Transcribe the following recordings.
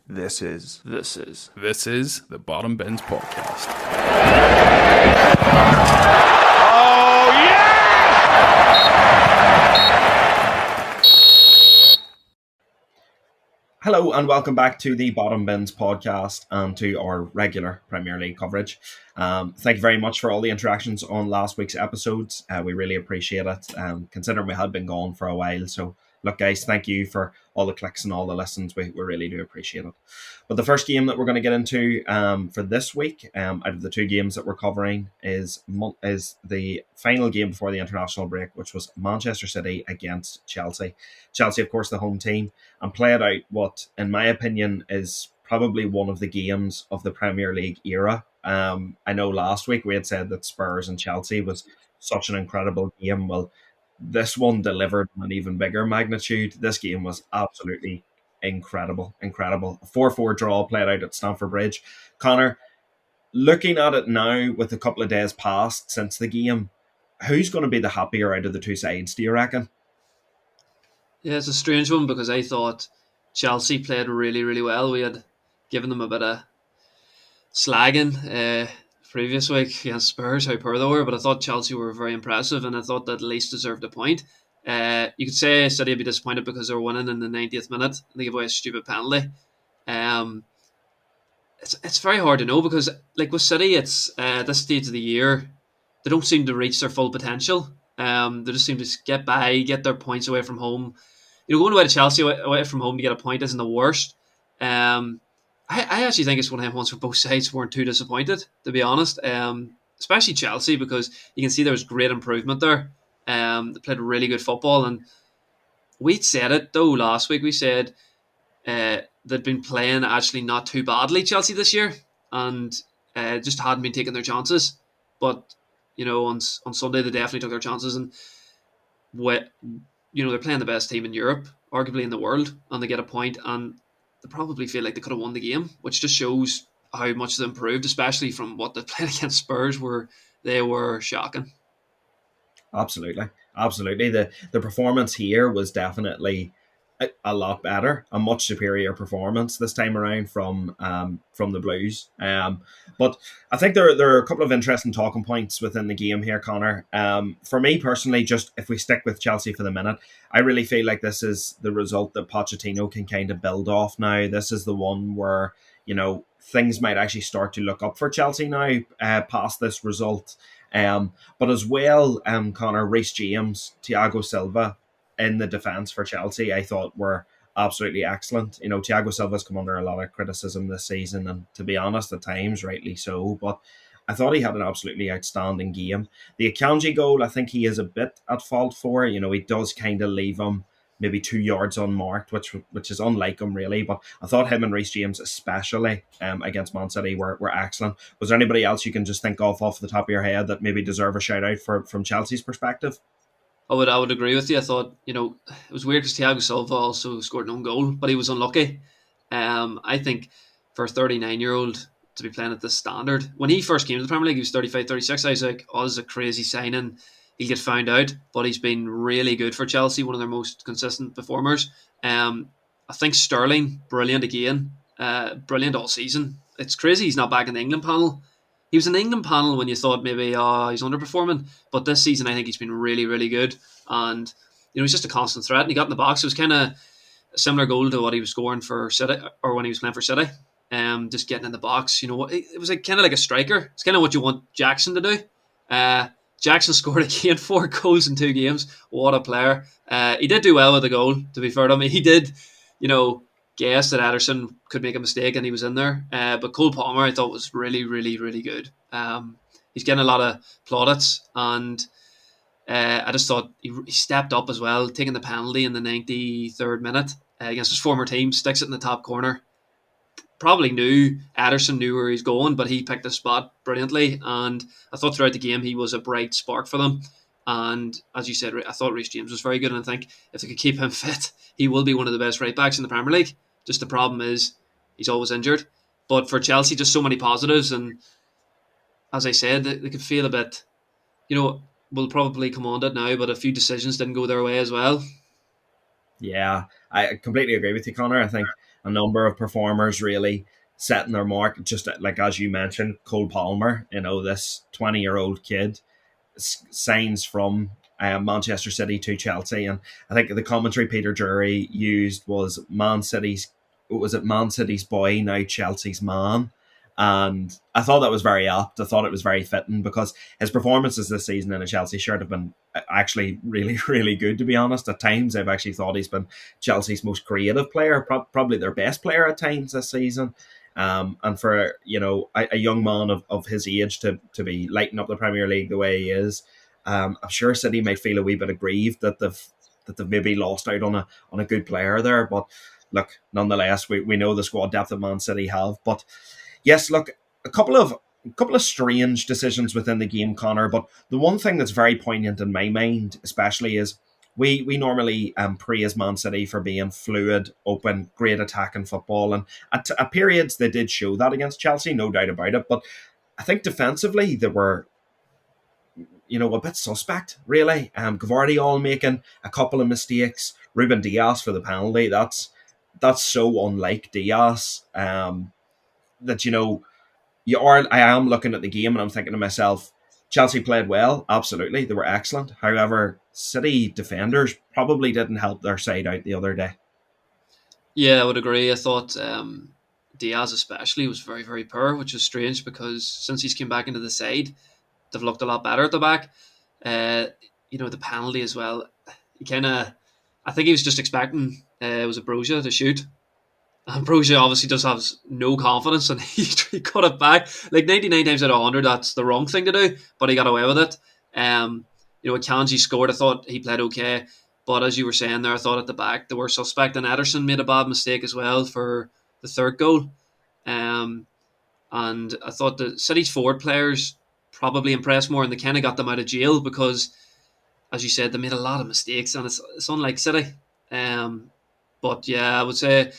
This is the Bottom Bins Podcast. Oh, yes! Hello and welcome back to the Bottom Bins Podcast and to our regular Premier League coverage. Thank you very much for all the interactions on last week's episodes. We really appreciate it, considering we had been gone for a while. So, look, guys, thank you for all the clicks and all the listens. We really do appreciate it. But the first game that we're going to get into for this week, out of the two games that we're covering, is the final game before the international break, which was Manchester City against Chelsea. Chelsea, of course, the home team, and played out what, in my opinion, is probably one of the games of the Premier League era. I know last week we had said that Spurs and Chelsea was such an incredible game. Well, this one delivered an even bigger magnitude. This game was absolutely incredible. A 4-4 draw played out at Stamford Bridge. Connor, looking at it now with a couple of days past since the game, who's going to be the happier out of the two sides, do you reckon? Yeah, it's a strange one because I thought Chelsea played really, really well. We had given them a bit of slagging previous week against Spurs, how poor they were, but I thought Chelsea were very impressive and I thought that at least deserved a point. You could say City would be disappointed because they were winning in the 90th minute and they gave away a stupid penalty. It's very hard to know because, like with City, it's at this stage of the year, they don't seem to reach their full potential. They just seem to get by, get their points away from home. Going away to Chelsea away from home to get a point isn't the worst. I actually think it's one of them ones where both sides weren't too disappointed, to be honest. Especially Chelsea, because you can see there was great improvement there. They played really good football, and we'd said it though last week. We said they'd been playing actually not too badly, Chelsea, this year, and just hadn't been taking their chances. But on Sunday they definitely took their chances, and they're playing the best team in Europe, arguably in the world, and they get a point, and they probably feel like they could have won the game, which just shows how much they improved, especially from what they played against Spurs, where they were shocking. Absolutely. The performance here was definitely a lot better, a much superior performance this time around from the Blues. But I think there are a couple of interesting talking points within the game here, Connor. For me personally, just if we stick with Chelsea for the minute, I really feel like this is the result that Pochettino can kind of build off now. This is the one where, things might actually start to look up for Chelsea now past this result. But as well, Connor, Reece James, Thiago Silva in the defence for Chelsea, I thought were absolutely excellent. Thiago Silva's come under a lot of criticism this season, and to be honest, at times, rightly so. But I thought he had an absolutely outstanding game. The Akanji goal, I think he is a bit at fault for. He does kind of leave him maybe 2 yards unmarked, which is unlike him really. But I thought him and Reece James, especially against Man City, were excellent. Was there anybody else you can just think of off the top of your head that maybe deserve a shout out from Chelsea's perspective? I would agree with you. I thought, it was weird because Thiago Silva also scored an own goal, but he was unlucky. I think for a 39-year-old to be playing at this standard, when he first came to the Premier League, he was 35, 36. I was like, this is a crazy signing. He'll get found out, but he's been really good for Chelsea, one of their most consistent performers. I think Sterling, brilliant again, brilliant all season. It's crazy he's not back in the England panel. He was in the England panel when you thought maybe he's underperforming, but this season I think he's been really, really good, and he's just a constant threat. And he got in the box. It was kind of a similar goal to what he was scoring for City, or when he was playing for City. Just getting in the box. It was kind of like a striker. It's kind of what you want Jackson to do. Jackson scored again 4 goals in 2 games. What a player. He did do well with the goal, to be fair to him. He did, guess that Ederson could make a mistake and he was in there. But Cole Palmer, I thought, was really, really, really good. He's getting a lot of plaudits, and I just thought he stepped up as well, taking the penalty in the 93rd minute against his former team, sticks it in the top corner. Probably Ederson knew where he's going, but he picked the spot brilliantly, and I thought throughout the game he was a bright spark for them. And as you said, I thought Reece James was very good, and I think if they could keep him fit, he will be one of the best right backs in the Premier League. Just the problem is he's always injured. But for Chelsea, just so many positives, and as I said, they could feel a bit, we'll probably come on to it now, but a few decisions didn't go their way as well. Yeah, I completely agree with you, Connor. I think a number of performers really setting their mark. Just like as you mentioned, Cole Palmer, this 20-year-old kid signs from Manchester City to Chelsea, and I think the commentary Peter Drury used was Man City's boy, now Chelsea's man. And I thought that was very apt. I thought it was very fitting because his performances this season in a Chelsea shirt have been actually really, really good, to be honest. At times, I've actually thought he's been Chelsea's most creative player, probably their best player at times this season. And for a young man of his age to be lighting up the Premier League the way he is, I'm sure City might feel a wee bit aggrieved that they've maybe lost out on a good player there. But look, nonetheless, we know the squad depth that Man City have. But yes, look, a couple of strange decisions within the game, Connor. But the one thing that's very poignant in my mind, especially, is we normally praise Man City for being fluid, open, great attacking football, and at periods they did show that against Chelsea, no doubt about it. But I think defensively they were, a bit suspect, really. Gvardiol making a couple of mistakes, Ruben Dias for the penalty. That's so unlike Dias. That I am looking at the game and I'm thinking to myself, Chelsea played well, absolutely, they were excellent. However, City defenders probably didn't help their side out the other day. Yeah, I would agree. I thought Diaz especially was very, very poor, which is strange because since he's came back into the side, they've looked a lot better at the back. The penalty as well. I think he was just expecting it was a Broja to shoot. And Broja obviously just has no confidence and he cut it back. Like 99 times out of 100, that's the wrong thing to do, but he got away with it. Akanji scored. I thought he played okay. But as you were saying there, I thought at the back they were suspect, and Ederson made a bad mistake as well for the third goal. And I thought the City's forward players probably impressed more, and they kind of got them out of jail because, as you said, they made a lot of mistakes, and it's unlike City. But yeah, I would say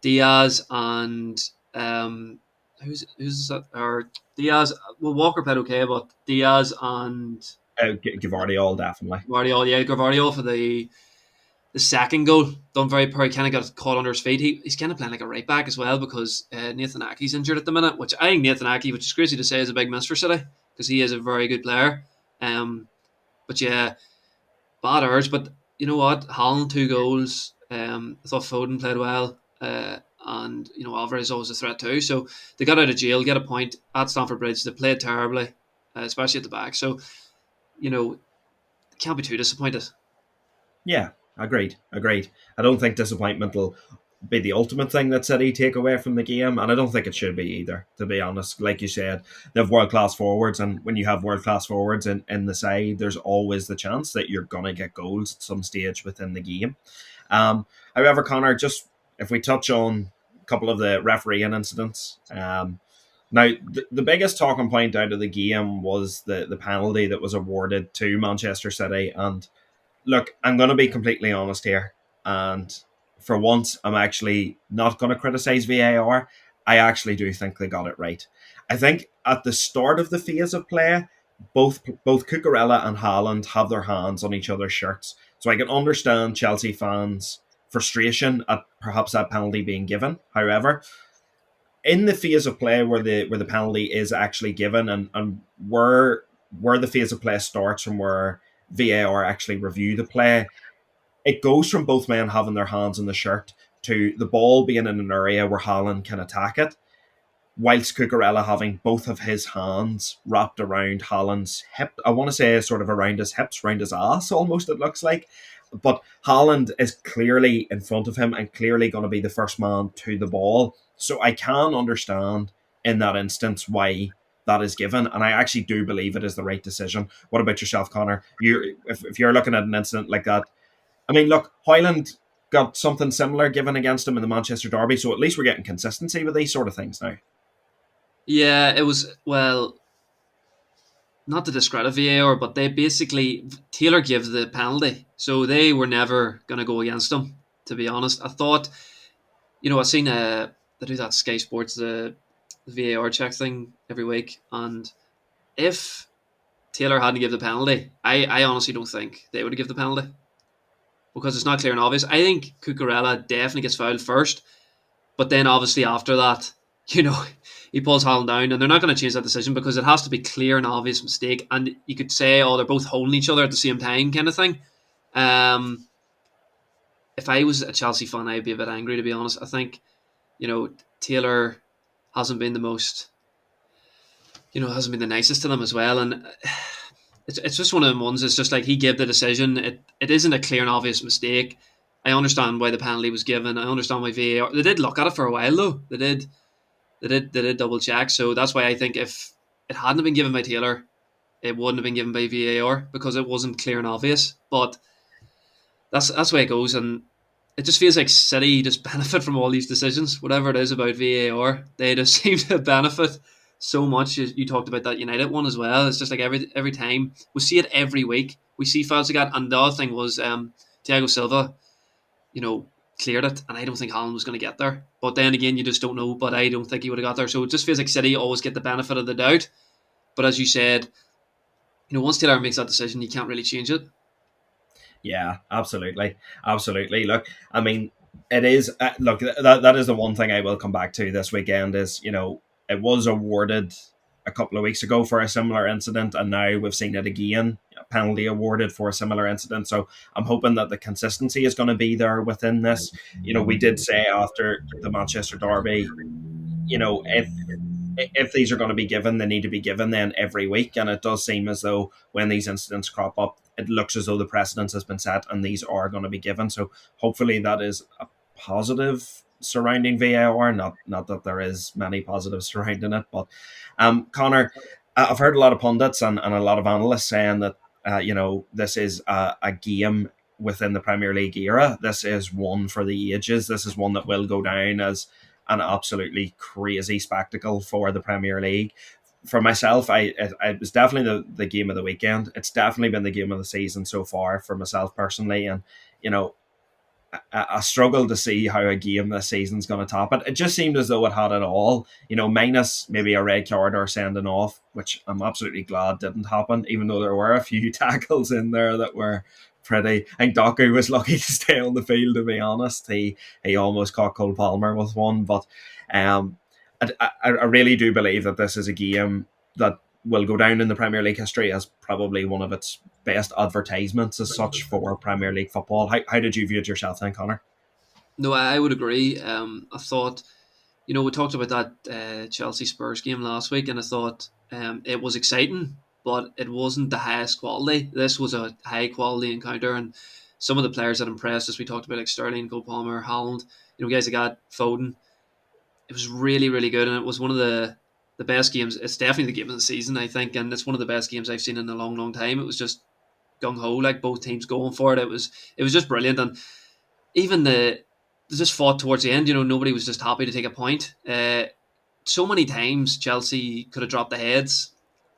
Diaz and who's that? Or Diaz. Well, Walker played okay, but Diaz and Gvardiol, definitely. Gvardiol for the second goal, done very poor. He kind of got caught under his feet. He's kind of playing like a right back as well because Nathan Ake's injured at the minute, which I think Nathan Ake, which is crazy to say, is a big miss for City because he is a very good player. But yeah, bad urge. But you know what? Holland 2 goals. I thought Foden played well. And Alvarez is always a threat too. So they got out of jail, get a point at Stamford Bridge. They played terribly, especially at the back. So can't be too disappointed. Yeah, agreed. I don't think disappointment will be the ultimate thing that City take away from the game, and I don't think it should be either, to be honest. Like you said, they have world-class forwards, and when you have world-class forwards in the side, there's always the chance that you're going to get goals at some stage within the game. However, Connor, just if we touch on a couple of the refereeing incidents, now the biggest talking point out of the game was the penalty that was awarded to Manchester City. And look, I'm going to be completely honest here, and for once, I'm actually not going to criticise VAR. I actually do think they got it right. I think at the start of the phase of play, both Cucurella and Haaland have their hands on each other's shirts. So I can understand Chelsea fans' frustration at perhaps that penalty being given. However, in the phase of play where the penalty is actually given, and where the phase of play starts from where VAR actually review the play, it goes from both men having their hands on the shirt to the ball being in an area where Haaland can attack it, whilst Cucurella having both of his hands wrapped around Haaland's hip. I want to say sort of around his hips, around his ass almost, it looks like. But Haaland is clearly in front of him and clearly going to be the first man to the ball. So I can understand in that instance why that is given, and I actually do believe it is the right decision. What about yourself, Connor? If you're looking at an incident like that, I mean, look, Hoyland got something similar given against him in the Manchester Derby, so at least we're getting consistency with these sort of things now. Yeah, it was, well, not to discredit VAR, but they basically, Taylor gave the penalty, so they were never going to go against him, to be honest. I thought, I've seen they do that Sky Sports, the VAR check thing every week, and if Taylor hadn't give the penalty, I honestly don't think they would have given the penalty because it's not clear and obvious. I think Cucurella definitely gets fouled first, But then obviously after that, you know, he pulls Haaland down, and they're not going to change that decision because it has to be clear and obvious mistake. And you could say, oh, they're both holding each other at the same time, kind of thing. If I was a Chelsea fan, I'd be a bit angry, to be honest. I think, Taylor hasn't been the most, hasn't been the nicest to them as well. And it's just one of them ones. It's just like he gave the decision. It isn't a clear and obvious mistake. I understand why the penalty was given. I understand why VAR. They did look at it for a while though. They did double check. So that's why I think if it hadn't been given by Taylor, it wouldn't have been given by VAR because it wasn't clear and obvious. But that's the way it goes, and it just feels like City just benefit from all these decisions. Whatever it is about VAR, they just seem to benefit so much. You talked about that United one as well. It's just like every time we see it every week. We see fouls like that, and the other thing was Thiago Silva, cleared it, and I don't think Haaland was going to get there. But then again, you just don't know. But I don't think he would have got there. So it just feels like City always get the benefit of the doubt. But as you said, once Taylor makes that decision, you can't really change it. Yeah, absolutely. Look, I mean, it is, look, that is the one thing I will come back to this weekend is, it was awarded a couple of weeks ago for a similar incident, and now we've seen it again, a penalty awarded for a similar incident. So I'm hoping that the consistency is going to be there within this. We did say after the Manchester Derby, if these are going to be given, they need to be given then every week. And it does seem as though when these incidents crop up, it looks as though the precedence has been set and these are going to be given. So hopefully that is a positive surrounding VAR. Not that there is many positives surrounding it, but Connor, I've heard a lot of pundits and a lot of analysts saying that this is a game within the Premier League era. This is one for the ages. This is one that will go down as an absolutely crazy spectacle for the Premier League. For myself, it was definitely the game of the weekend. It's definitely been the game of the season so far for myself personally. And, I struggle to see how a game this season's going to top it. It just seemed as though it had it all, minus maybe a red card or sending off, which I'm absolutely glad didn't happen, even though there were a few tackles in there that were pretty. I think Doku was lucky to stay on the field, to be honest. He almost caught Cole Palmer with one, but I really do believe that this is a game that will go down in the Premier League history as probably one of its best advertisements as such for Premier League football. How did you view it yourself then, Connor? No, I would agree. I thought, we talked about that Chelsea Spurs game last week, and I thought it was exciting, but it wasn't the highest quality. This was a high quality encounter, and some of the players that impressed us, we talked about like Sterling, Cole Palmer, Haaland, guys that got Foden. It was really, really good, and it was one of the best games. It's definitely the game of the season, I think, and it's one of the best games I've seen in a long, long time. It was just gung ho, like both teams going for it. It was just brilliant, and even they just fought towards the end. Nobody was just happy to take a point. So many times Chelsea could have dropped the heads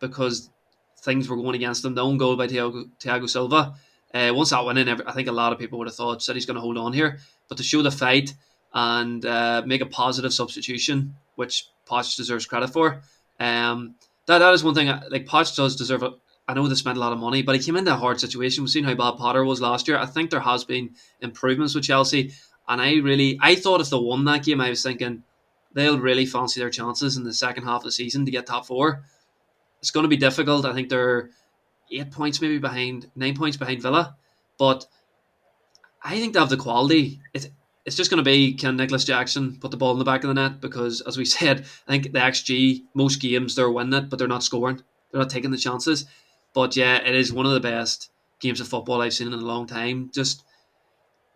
because things were going against them. The own goal by Thiago Silva. Once that went in, I think a lot of people would have thought City's going to hold on here, but to show the fight and make a positive substitution, which Poch deserves credit for. That is one thing. Like Poch does deserve it. I know they spent a lot of money, but he came into a hard situation. We've seen how bad Potter was last year. I think there has been improvements with Chelsea, and I thought if they won that game, I was thinking they'll really fancy their chances in the second half of the season to get top four. It's going to be difficult. I think they're 9 points behind Villa, but I think they have the quality. It's just going to be, can Nicholas Jackson put the ball in the back of the net? Because as we said, I think the XG, most games they're winning it, but they're not scoring. They're not taking the chances. But yeah, it is one of the best games of football I've seen in a long time. Just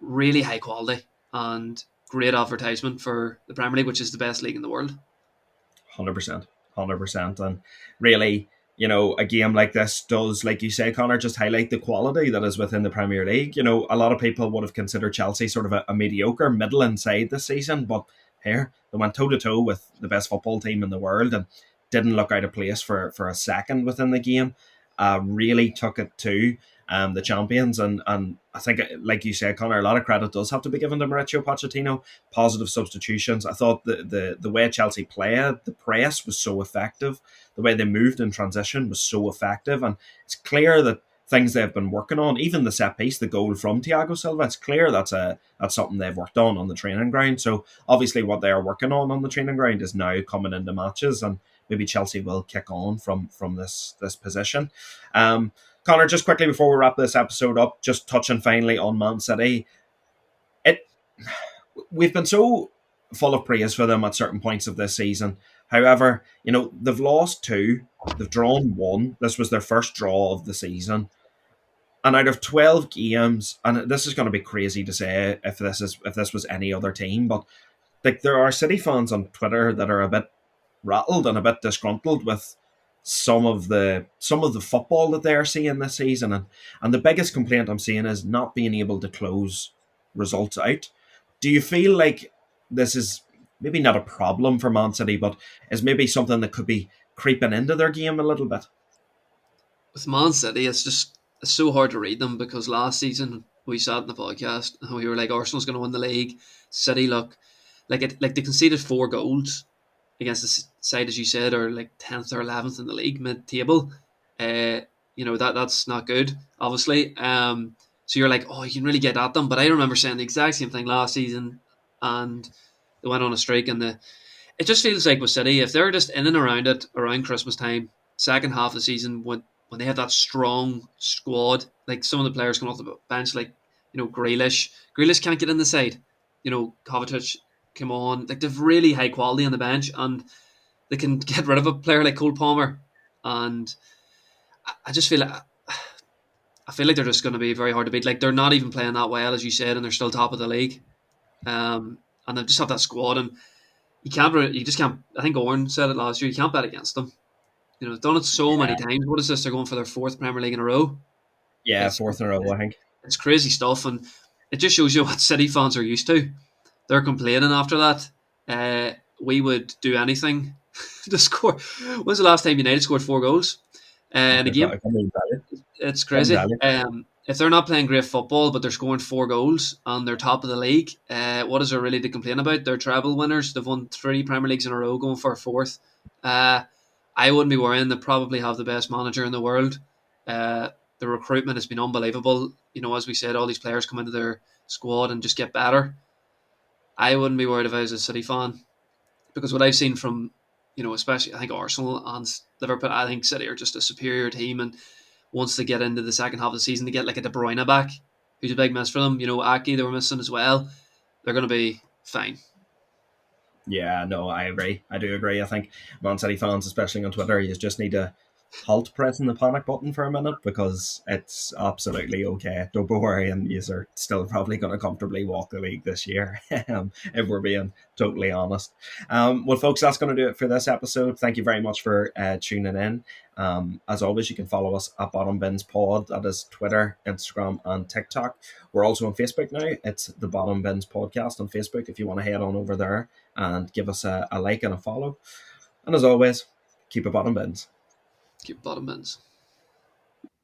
really high quality and great advertisement for the Premier League, which is the best league in the world. 100%. And really, a game like this does, like you say, Connor, just highlight the quality that is within the Premier League. A lot of people would have considered Chelsea sort of a mediocre middle side this season, but here they went toe-to-toe with the best football team in the world and didn't look out of place for a second within the game. Really took it to the champions, and I think, like you said, Connor, a lot of credit does have to be given to Mauricio Pochettino. Positive substitutions. I thought the way Chelsea played, the press was so effective. The way they moved in transition was so effective, and it's clear that things they've been working on. Even the set piece, the goal from Thiago Silva, it's clear that's something they've worked on the training ground. So obviously what they are working on the training ground is now coming into matches, and maybe Chelsea will kick on from this position. Connor, just quickly before we wrap this episode up, just touching finally on Man City. We've been so full of praise for them at certain points of this season. However, they've lost 2, they've drawn 1. This was their first draw of the season. And out of 12 games, and this is going to be crazy to say if this was any other team, but like there are City fans on Twitter that are a bit rattled and a bit disgruntled with some of the football that they are seeing this season, and the biggest complaint I'm seeing is not being able to close results out. Do you feel like this is maybe not a problem for Man City, but is maybe something that could be creeping into their game a little bit? With Man City, it's so hard to read them, because last season we sat in the podcast and we were like, Arsenal's going to win the league. City look like they conceded 4 goals against the side, as you said, or like 10th or 11th in the league, mid-table. That's not good, obviously. So you're like, oh, you can really get at them. But I remember saying the exact same thing last season, and they went on a streak. And it just feels like with City, if they're just in and around it around Christmas time, second half of the season, when they have that strong squad, like some of the players come off the bench, like Grealish can't get in the side. Kovacic come on, like they've really high quality on the bench, and they can get rid of a player like Cole Palmer, and I just feel like they're just going to be very hard to beat. Like they're not even playing that well, as you said, and they're still top of the league. And they just have that squad, and you just can't. I think Owen said it last year. You can't bet against them. They've done it so many times. What is this? They're going for their 4th Premier League in a row. Yeah, 4th in a row, I think. It's crazy stuff, and it just shows you what City fans are used to. They're complaining after that. We would do anything to score. When's the last time United scored 4 goals in a game? It's crazy. If they're not playing great football, but they're scoring 4 goals and they're top of the league, what is there really to complain about? They're treble winners. They've won 3 Premier Leagues in a row, going for a 4th. I wouldn't be worrying. They probably have the best manager in the world. The recruitment has been unbelievable. As we said, all these players come into their squad and just get better. I wouldn't be worried if I was a City fan, because what I've seen from, especially I think Arsenal and Liverpool, I think City are just a superior team, and once they get into the second half of the season, they get like a De Bruyne back, who's a big miss for them. Aki they were missing as well. They're going to be fine. Yeah, no, I agree. I do agree. I think Man City fans, especially on Twitter, you just need to halt pressing the panic button for a minute, because it's absolutely okay. Don't be worrying. You're still probably going to comfortably walk the league this year, if we're being totally honest. Well, folks, that's going to do it for this episode. Thank you very much for tuning in. As always, you can follow us at bottombinspod. That is Twitter, Instagram, and TikTok. We're also on Facebook now. It's the Bottom Bins Podcast on Facebook, if you want to head on over there and give us a like and a follow. And as always, keep it bottom bins. Keep bottom bins.